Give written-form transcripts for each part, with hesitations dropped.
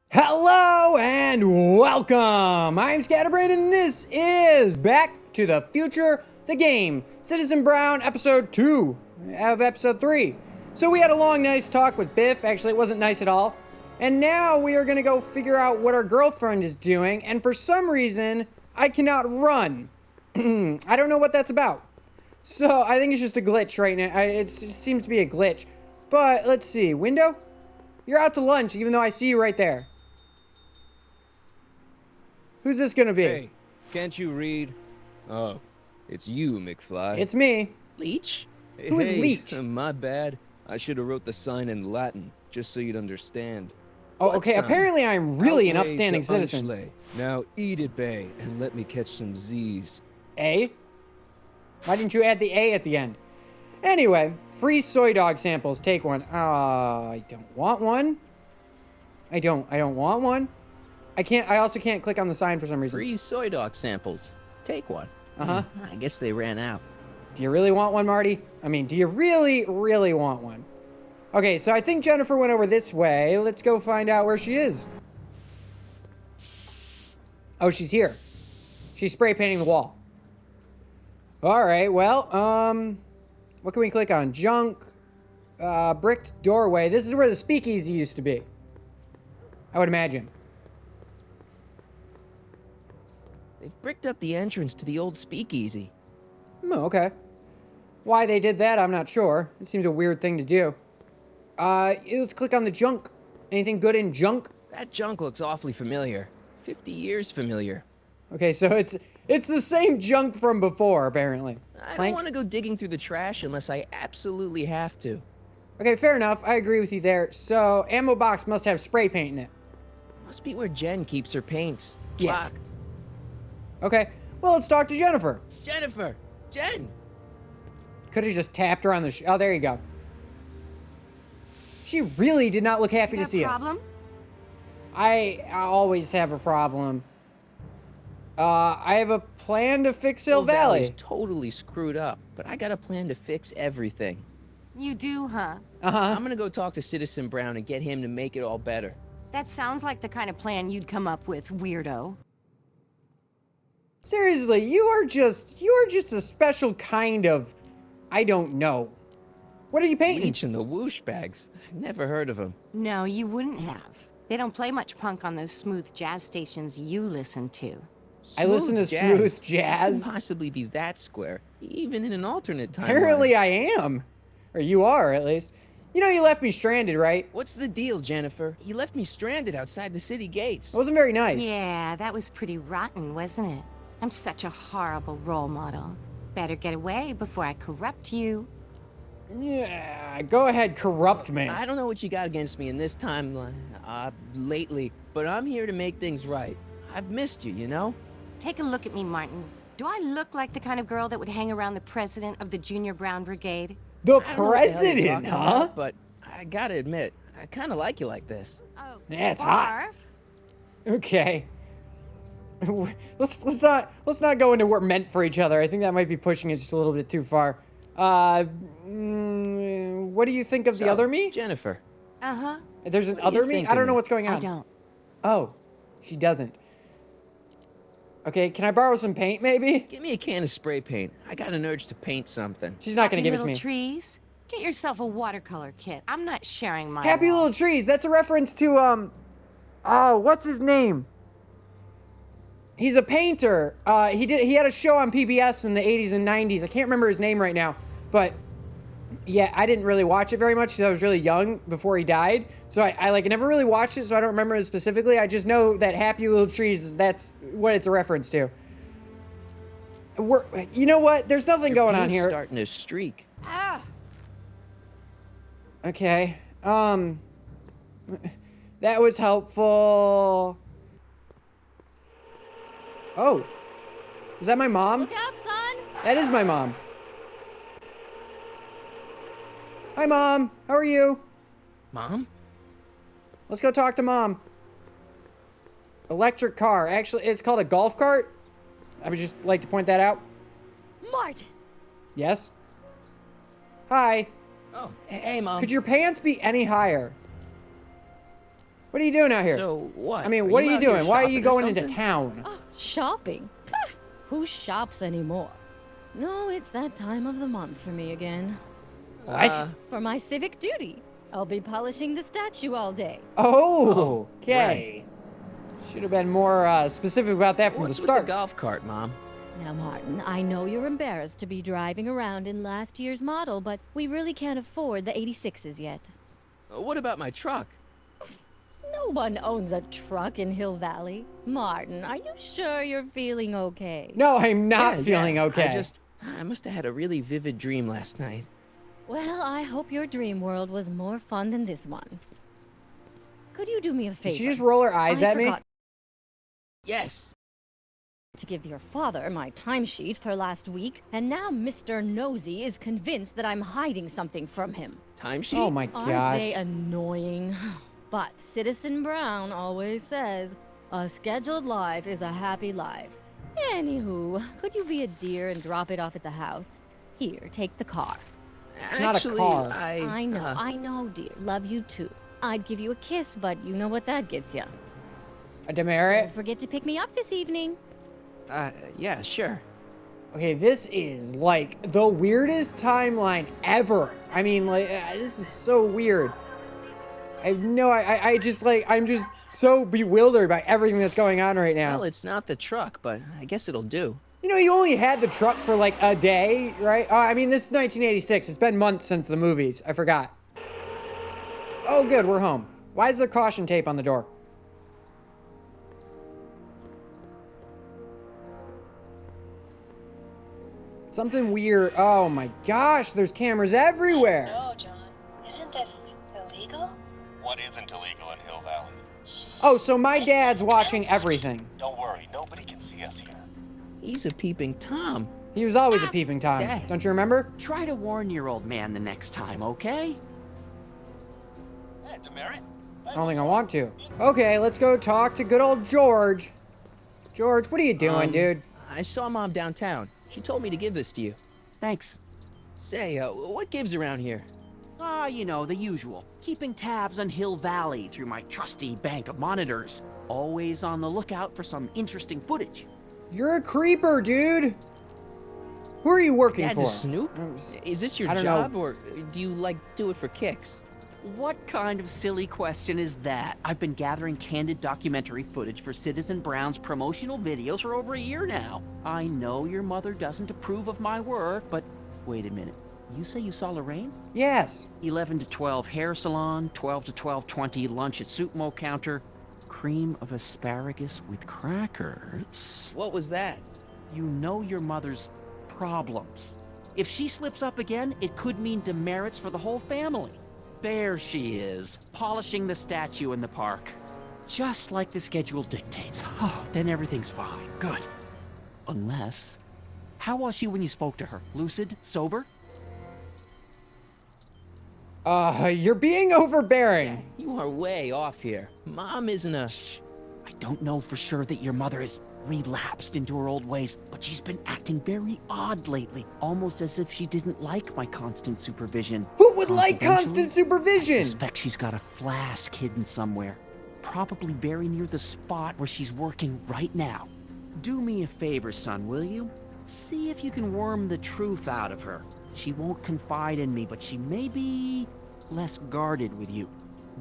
Hello and welcome! I'm Scatterbrain and this is Back to the Future, the game. Citizen Brown, episode 2 of episode 3. So we had a long, nice talk with Biff. Actually, it wasn't nice at all. And now we are going to go figure out what our girlfriend is doing. And for some reason, I cannot run. I don't know what that's about. So I think it's just a glitch right now. It seems to be a glitch. But let's see. Window? You're out to lunch, even though I see you right there. Who's this gonna be? Hey, can't you read? Oh, it's you, McFly. It's me. Leech? Who is Leech? My bad. I should have wrote the sign in Latin, just so you'd understand. Oh, What okay. sign? Apparently I'm really an Outlay upstanding to citizen. Unshley. Now eat it, Bay, and let me catch some Z's. A? Why didn't you add the A at the end? Anyway, free soy dog samples. Take one. I don't want one. I don't want one. I also can't click on the sign for some reason. Free soy dog samples. Take one. Uh-huh. I guess they ran out. Do you really want one, Marty? I mean, do you really, really want one? Okay, so I think Jennifer went over this way. Let's go find out where she is. Oh, she's here. She's spray painting the wall. All right, well, what can we click on? Junk, bricked doorway. This is where the speakeasy used to be, I would imagine. They've bricked up the entrance to the old speakeasy. Oh, okay. Why they did that, I'm not sure. It seems a weird thing to do. Let's click on the junk. Anything good in junk? That junk looks awfully familiar. 50 years familiar. Okay, so it's the same junk from before, apparently. I Plank? don't want to go digging through the trash unless I absolutely have to. Okay, fair enough. I agree with you there. So, ammo box must have spray paint in it. Must be where Jen keeps her paints. Yeah. Locked. Okay, well, let's talk to Jennifer. Jennifer! Jen! Could have just tapped her on the oh, there you go. She really did not look happy to see us. Problem? I always have a problem. I have a plan to fix Hill Valley's Valley. totally screwed up, but I got a plan to fix everything. You do, huh? Uh-huh. I'm gonna go talk to Citizen Brown and get him to make it all better. That sounds like the kind of plan you'd come up with, weirdo. Seriously, you are just a special kind of, I don't know. What are you painting? Leech and the whoosh bags. Never heard of them. No, you wouldn't have. They don't play much punk on those smooth jazz stations you listen to. I listen to smooth jazz. Couldn't possibly be that square, even in an alternate timeline. Apparently I am. Or you are, at least. You know you left me stranded, right? What's the deal, Jennifer? You left me stranded outside the city gates. It wasn't very nice. Yeah, that was pretty rotten, wasn't it? I'm such a horrible role model. Better get away before I corrupt you. Yeah, go ahead, corrupt me. I don't know what you got against me in this timeline, lately, but I'm here to make things right. I've missed you, you know? Take a look at me, Martin. Do I look like the kind of girl that would hang around the president of the Junior Brown Brigade? The I don't know what the hell you're president, talking huh? about, but I gotta admit, I kinda like you like this. Oh, Yeah, it's hot. barf. Okay. Let's not go into we're meant for each other. I think that might be pushing it just a little bit too far. What do you think of the So, other me? Jennifer. Uh-huh. There's an what do you other me? think I of don't know me? what's going on. I don't. Oh, she doesn't. Okay, can I borrow some paint maybe? Give me a can of spray paint. I got an urge to paint something. She's not gonna Happy give it to little me. trees. Get yourself a watercolor kit. I'm not sharing my Happy wall. Little Trees. That's a reference to oh, what's his name? He's a painter. He had a show on PBS in the 80s and 90s. I can't remember his name right now, but yeah, I didn't really watch it very much because I was really young before he died. So I like never really watched it, so I don't remember it specifically. I just know that Happy Little Trees that's what it's a reference to. You know what? There's nothing Your going on paint's here. starting to streak. Ah! Okay. That was helpful. Oh. Is that my mom? Look out, son! That is my mom. Hi, Mom. How are you? Mom? Let's go talk to Mom. Electric car. Actually, it's called a golf cart. I would just like to point that out. Martin! Yes? Hi. Oh, hey, Mom. Could your pants be any higher? What are you doing out here? So what? I mean, what are you out here doing? Why are you shopping or going into something? town? Oh, shopping? Pff, who shops anymore? No, it's that time of the month for me again. What? For my civic duty. I'll be polishing the statue all day. Oh, okay. Should have been more specific about that from What's the with the start. golf cart, Mom? Now, Martin, I know you're embarrassed to be driving around in last year's model, but we really can't afford the 86s yet. What about my truck? No one owns a truck in Hill Valley. Martin, are you sure you're feeling okay? No, I'm not Yeah, feeling yeah. okay. I must have had a really vivid dream last night. Well, I hope your dream world was more fun than this one. Could you do me a favor? Did she just roll her eyes I at me? forgot Yes. to give your father my timesheet for last week, and now Mr. Nosy is convinced that I'm hiding something from him. Timesheet? Oh my Aren't gosh. they annoying? But Citizen Brown always says, a scheduled life is a happy life. Anywho, could you be a dear and drop it off at the house? Here, take the car. It's not a Actually, car. I know, dear. Love you too. I'd give you a kiss, but you know what that gets you. A demerit? Don't forget to pick me up this evening. Yeah, sure. Okay, this is like the weirdest timeline ever. I mean, like, this is so weird. I have no, I just like, I'm just so bewildered by everything that's going on right now. Well, it's not the truck, but I guess it'll do. You know, you only had the truck for like a day, right? Oh, I mean, this is 1986. It's been months since the movies. I forgot. Oh, good, we're home. Why is there caution tape on the door? Something weird. Oh my gosh, there's cameras everywhere. No, John. Isn't this illegal? What isn't illegal in Hill Valley? Oh, so my dad's watching everything. Don't worry, nobody can see us here. He's a peeping Tom. He was always a peeping Tom. Dad. Don't you remember? Try to warn your old man the next time, okay? Hey, Demerit. I don't think I want to. Okay, let's go talk to good old George. George, what are you doing, dude? I saw Mom downtown. She told me to give this to you. Thanks. Say, what gives around here? You know, the usual. Keeping tabs on Hill Valley through my trusty bank of monitors. Always on the lookout for some interesting footage. You're a creeper, dude. Who are you working Dad's for? a snoop? Is this your I don't know. job, or do you, like, do it for kicks? What kind of silly question is that? I've been gathering candid documentary footage for Citizen Brown's promotional videos for over a year now. I know your mother doesn't approve of my work, but wait a minute. You say you saw Lorraine? Yes. 11 to 12 hair salon, 12 to 12:20 lunch at soup mo counter, cream of asparagus with crackers. What was that? You know your mother's problems. If she slips up again, it could mean demerits for the whole family. There she is, polishing the statue in the park. Just like the schedule dictates. Oh, then everything's fine. Good. Unless... How was she when you spoke to her? Lucid? Sober? You're being overbearing. You are way off here. Mom isn't a... Shh. I don't know for sure that your mother has relapsed into her old ways, but she's been acting very odd lately, almost as if she didn't like my constant supervision. Who would like Confidentially, constant I supervision? suspect she's got a flask hidden somewhere, probably very near the spot where she's working right now. Do me a favor, son, will you? See if you can worm the truth out of her. She won't confide in me, but she may be less guarded with you.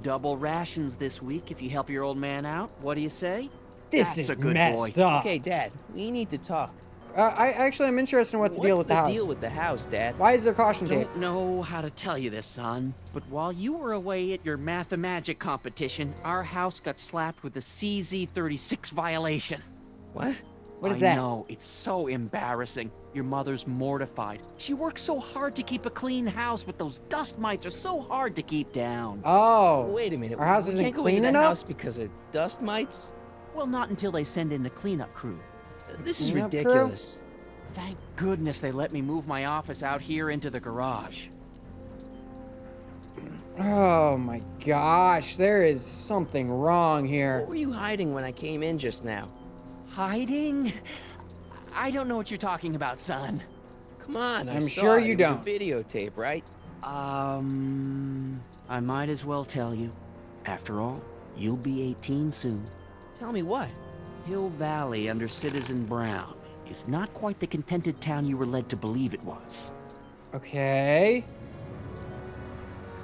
Double rations this week if you help your old man out. What do you say? This That's is a good messed boy. up. Okay, Dad, we need to talk. I'm interested in what's the deal with the house. deal with the house, Dad? Why is there caution tape? Don't know how to tell you this, son, but while you were away at your Mathemagic competition, our house got slapped with a CZ36 violation. What? What is I that? know, it's so embarrassing. Your mother's mortified. She works so hard to keep a clean house, but those dust mites are so hard to keep down. Oh. Wait a minute. Our house we isn't can't go clean into the enough? house because of dust mites? Well, not until they send in the cleanup crew. This is Cleanup crew? ridiculous. Thank goodness they let me move my office out here into the garage. Oh my gosh, there is something wrong What here. were you hiding when I came in just now? Hiding? I don't know what you're talking about, son. Come on, I I'm saw sure it. you It was don't. a videotape, right? I might as well tell you. After all, You'll be 18 soon. Tell me what? Hill Valley under Citizen Brown is not quite the contented town you were led to believe it was. Okay.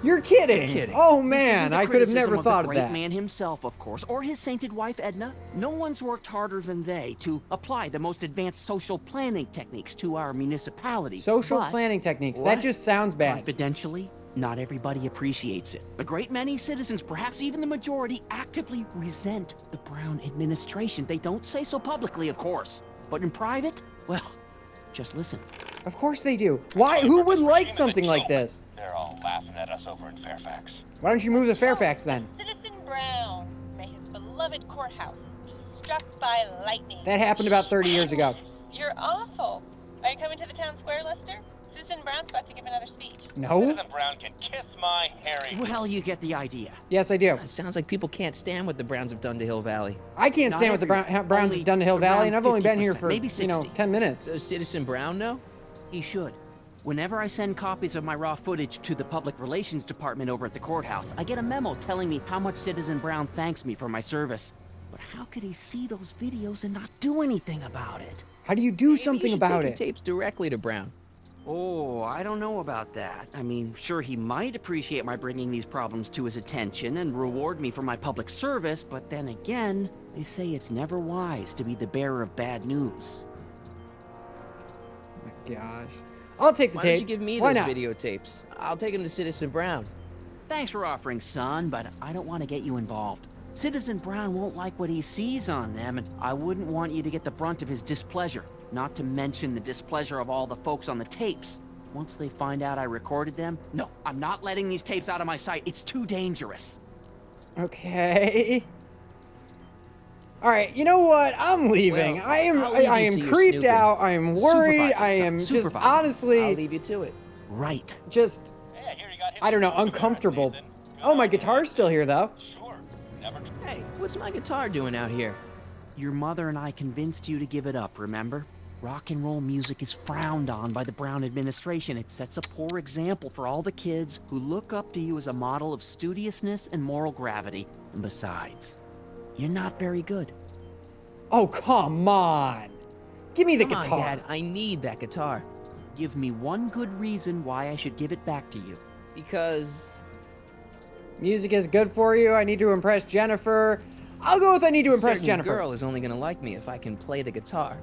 You're kidding. kidding. Oh This man, isn't a I could have criticism never thought the of great that. man himself, of course, or his sainted wife Edna. No one's worked harder than they to apply the most advanced social planning techniques to our municipality. Social But planning techniques. That what? just sounds bad. confidentially, not everybody appreciates it. A great many citizens, perhaps even the majority, actively resent the Brown administration. They don't say so publicly, of course, but in private, well, just listen. Of course they do. Why? Who would like something like this? They're all laughing at us over in Fairfax. Why don't you move to Fairfax then? Citizen Brown, may his beloved courthouse be struck by lightning. That happened about 30 years ago. You're awful. Are you coming to the town square, Lester? Citizen Brown's about to give another speech. No? Citizen Brown can kiss my Harry. Well, you get the idea. Yes, I do. It sounds like people can't stand what the Browns have done to Hill Valley. I can't Not stand what the everyone. Browns Only have done to Hill Valley, and I've only been here 50%, for, maybe 60. 10 minutes. Does Citizen Brown know? He should. Whenever I send copies of my raw footage to the public relations department over at the courthouse, I get a memo telling me how much Citizen Brown thanks me for my service. But how could he see those videos and not do anything about it? How do you do Maybe something you should about take it? the tapes directly to Brown. Oh, I don't know about that. I mean, sure, he might appreciate my bringing these problems to his attention and reward me for my public service, but then again, they say it's never wise to be the bearer of bad news. Oh my gosh. I'll take the Why tape. don't you give me Why those not? videotapes? I'll take them to Citizen Brown. Thanks for offering, son, but I don't want to get you involved. Citizen Brown won't like what he sees on them, and I wouldn't want you to get the brunt of his displeasure, not to mention the displeasure of all the folks on the tapes. Once they find out I recorded them, no, I'm not letting these tapes out of my sight. It's too dangerous. Okay. All right, you know what? I'm leaving. Well, I am I'll leave I you am to your creeped snooping. out. I am worried. Supervise I yourself. am just Supervise. I'll honestly leave you to it. Right. just Yeah, here you got his I don't know, Nathan. uncomfortable. Good Oh, my on you. guitar's still here though. Sure. Never. Hey, what's my guitar doing out here? Your mother and I convinced you to give it up, remember? Rock and roll music is frowned on by the Brown administration. It sets a poor example for all the kids who look up to you as a model of studiousness and moral gravity. And besides, you're not very good. Oh, come on. Give me the Come guitar. on, Dad. I need that guitar. Give me one good reason why I should give it back to you. Because Music is good for you. I need to impress Jennifer. I'll go with I need to a impress certain Jennifer. girl is only gonna like me if I can play the guitar.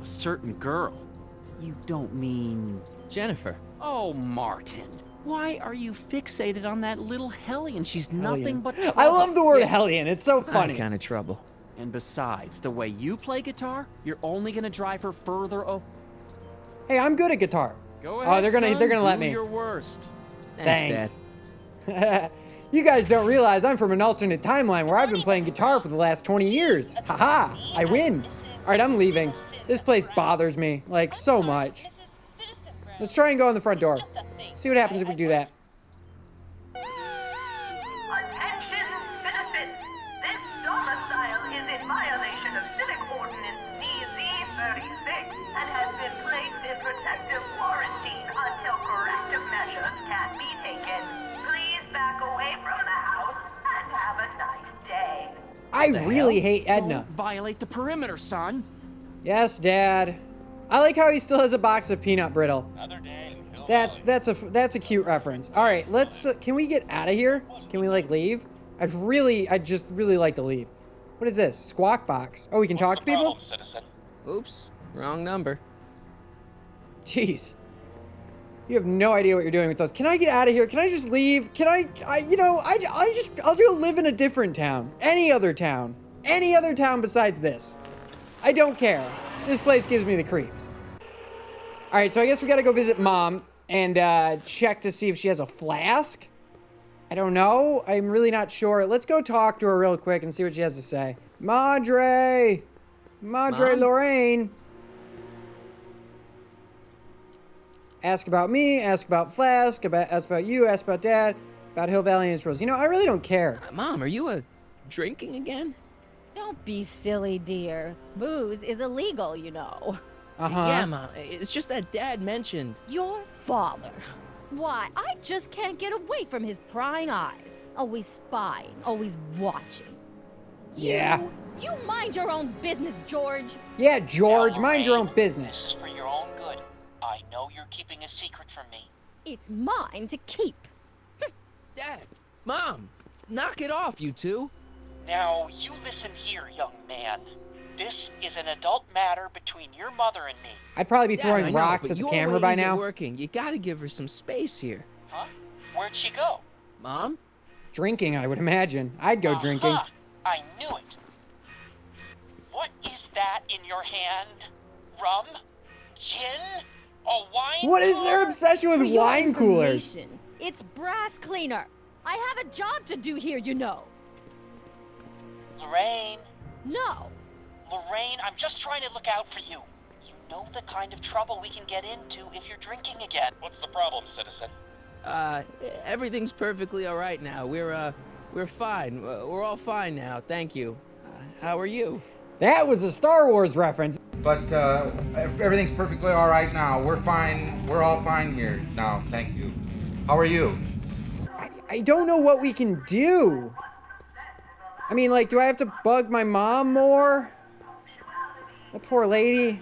A certain girl. You don't mean... Jennifer. Oh, Martin. Why are you fixated on that little hellion? She's nothing Hellion. but I trouble. love the word Yeah. hellion. It's so funny. That kind of trouble. And besides, the way you play guitar, you're only gonna drive her further. Oh, Hey, I'm good at guitar. go Oh, ahead, they're gonna son. let Do me. your worst. Thanks, Thanks. You guys don't realize I'm from an alternate timeline where I've been playing guitar for the last 20 years. Haha, I win. All right, I'm leaving. This place bothers me, like, so much. Let's try and go in the front door. See what happens if we do that. Attention, citizens! This domicile is in violation of Civic Ordinance CZ-36 and has been placed in protective quarantine until corrective measures can be taken. Please back away from the house and have a nice day. I the really hell? hate Edna. Don't violate the perimeter, son. Yes, Dad. I like how he still has a box of peanut brittle. Another day in Hill That's Valley. that's a cute reference. All right, let's. Can we get out of here? Can we like leave? I'd just really like to leave. What is this? Squawk box. Oh, we can talk to What's the people? problem, citizen? Oops, wrong number. Jeez. You have no idea what you're doing with those. Can I get out of here? Can I just leave? Can I'll go live in a different town. Any other town. Any other town besides this. I don't care. This place gives me the creeps. All right, so I guess we gotta go visit Mom and check to see if she has a flask. I don't know. I'm really not sure. Let's go talk to her real quick and see what she has to say. Madre! Madre Mom? Lorraine! Ask about me, ask about Flask, ask about you, ask about Dad, about Hill Valley and its rules. You know, I really don't care. Mom, are you drinking again? Don't be silly, dear. Booze is illegal, you know. Uh-huh. Yeah, Mom. It's just that Dad mentioned. Your father. Why, I just can't get away from his prying eyes. Always spying, always watching. Yeah. You mind your own business, George. Yeah, George, Now, mind your own Lorraine, business. This is for your own good. I know you're keeping a secret from me. It's mine to keep. Dad! Mom! Knock it off, you two! Now, you listen here, young man. This is an adult matter between your mother and me. I'd probably be Dad, throwing I know, rocks but at the your camera way by isn't now. working. You gotta give her some space here. Huh? Where'd she go? Mom? Drinking, I would imagine. I'd go drinking. Aha! I knew it. What is that in your hand? Rum? Gin? A wine What is cooler? their obsession with For your wine coolers? information, it's brass cleaner. I have a job to do here, you know. Lorraine. No. Lorraine, I'm just trying to look out for you. You know the kind of trouble we can get into if you're drinking again. What's the problem, citizen? Everything's perfectly alright now. We're fine. We're all fine now, thank you. How are you? That was a Star Wars reference. But everything's perfectly all right now. We're fine. We're all fine here now. Thank you. How are you? I don't know what we can do. I mean, like, do I have to bug my mom more? That poor lady.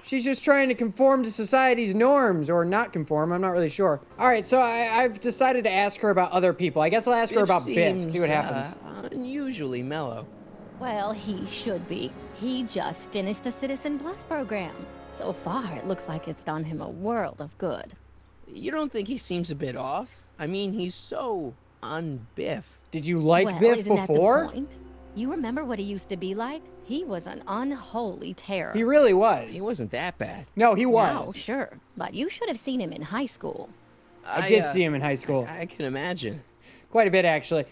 She's just trying to conform to society's norms, or not conform, I'm not really sure. Alright, so I've decided to ask her about other people. I guess I'll ask her about Biff, see what happens. Unusually mellow. Well, he should be. He just finished the Citizen Plus program. So far, it looks like it's done him a world of good. You don't think he seems a bit off? I mean, he's so un-Biff. Did you like well, Biff isn't before? That the point? You remember what he used to be like? He was an unholy terror. He really was. He wasn't that bad. No, he No, was. sure. But you should have seen him in high school. I did see him in high school. I can imagine. Quite a bit, actually.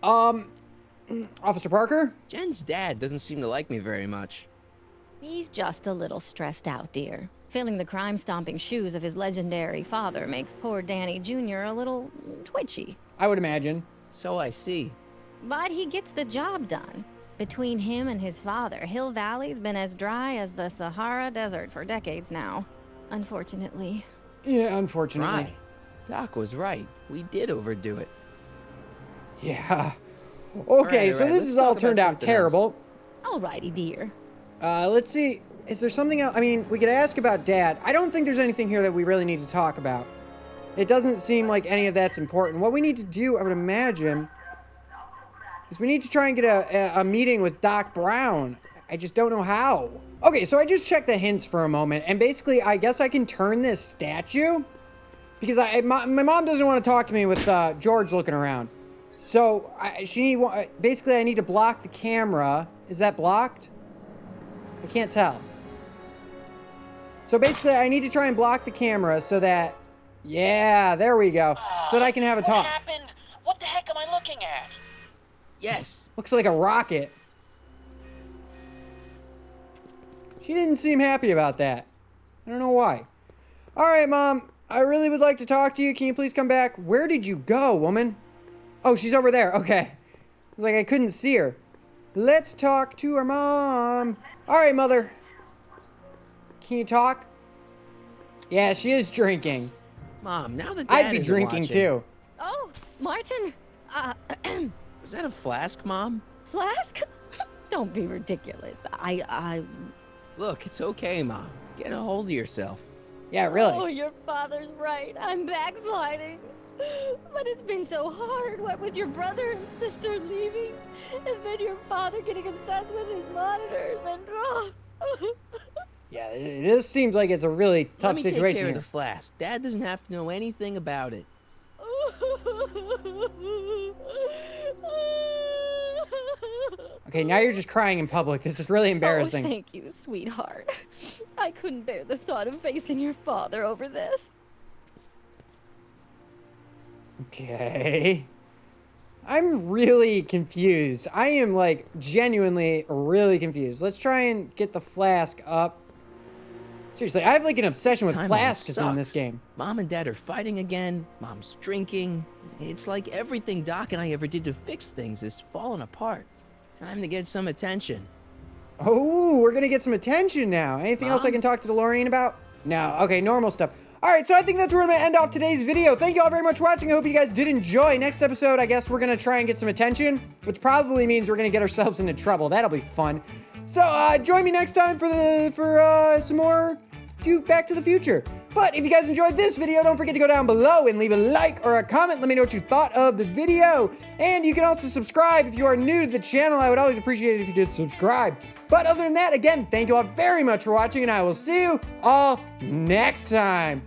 Officer Parker? Jen's dad doesn't seem to like me very much. He's just a little stressed out, dear. Filling the crime-stomping shoes of his legendary father makes poor Danny Jr. a little twitchy. I would imagine. So I see. But he gets the job done. Between him and his father, Hill Valley's been as dry as the Sahara Desert for decades now. Unfortunately. Yeah, unfortunately. Right. Doc was right. We did overdo it. Yeah. Okay, All so right, this let's has talk all about turned out something terrible. Alrighty, dear. Let's see. Is there something else? I mean, we could ask about Dad. I don't think there's anything here that we really need to talk about. It doesn't seem like any of that's important. What we need to do, I would imagine, is we need to try and get a meeting with Doc Brown. I just don't know how. Okay, so I just checked the hints for a moment, and basically, I guess I can turn this statue, because my mom doesn't want to talk to me with George looking around. So, basically, I need to block the camera. Is that blocked? I can't tell. So basically, I need to try and block the camera so that, yeah, there we go, so that I can have a talk. What happened? What the heck am I looking at? Yes. Looks like a rocket. She didn't seem happy about that. I don't know why. All right, Mom, I really would like to talk to you. Can you please come back? Where did you go, woman? Oh, she's over there. Okay. Like I couldn't see her. Let's talk to her mom. All right, Mother. Can you talk? Yeah, she is drinking. Mom, now that I'd Dad be isn't drinking watching- too. Oh, Martin. Was that a flask, Mom? Flask? Don't be ridiculous. Look, it's okay, Mom. Get a hold of yourself. Yeah, really. Oh, your father's right. I'm backsliding. But it's been so hard, what with your brother and sister leaving, and then your father getting obsessed with his monitors, and Yeah, this seems like it's a really tough Let me take situation care of here. the flask. Dad doesn't have to know anything about it. Okay, now you're just crying in public. This is really embarrassing. Oh, thank you, sweetheart. I couldn't bear the thought of facing your father over this. Okay. I'm really confused. I am, like, genuinely really confused. Let's try and get the flask up. Seriously, I have, like, an obsession with Timeline flasks in this sucks. game. Mom and Dad are fighting again. Mom's drinking. It's like everything Doc and I ever did to fix things is falling apart. Time to get some attention. Oh, we're gonna get some attention now. Anything else I Mom? can talk to Lorraine about? No. Okay, normal stuff. All right, so I think that's where I'm gonna end off today's video. Thank you all very much for watching. I hope you guys did enjoy. Next episode, I guess we're gonna try and get some attention, which probably means we're gonna get ourselves into trouble. That'll be fun. So join me next time for some more Back to the Future. But if you guys enjoyed this video, don't forget to go down below and leave a like or a comment. Let me know what you thought of the video. And you can also subscribe if you are new to the channel. I would always appreciate it if you did subscribe. But other than that, again, thank you all very much for watching, and I will see you all next time.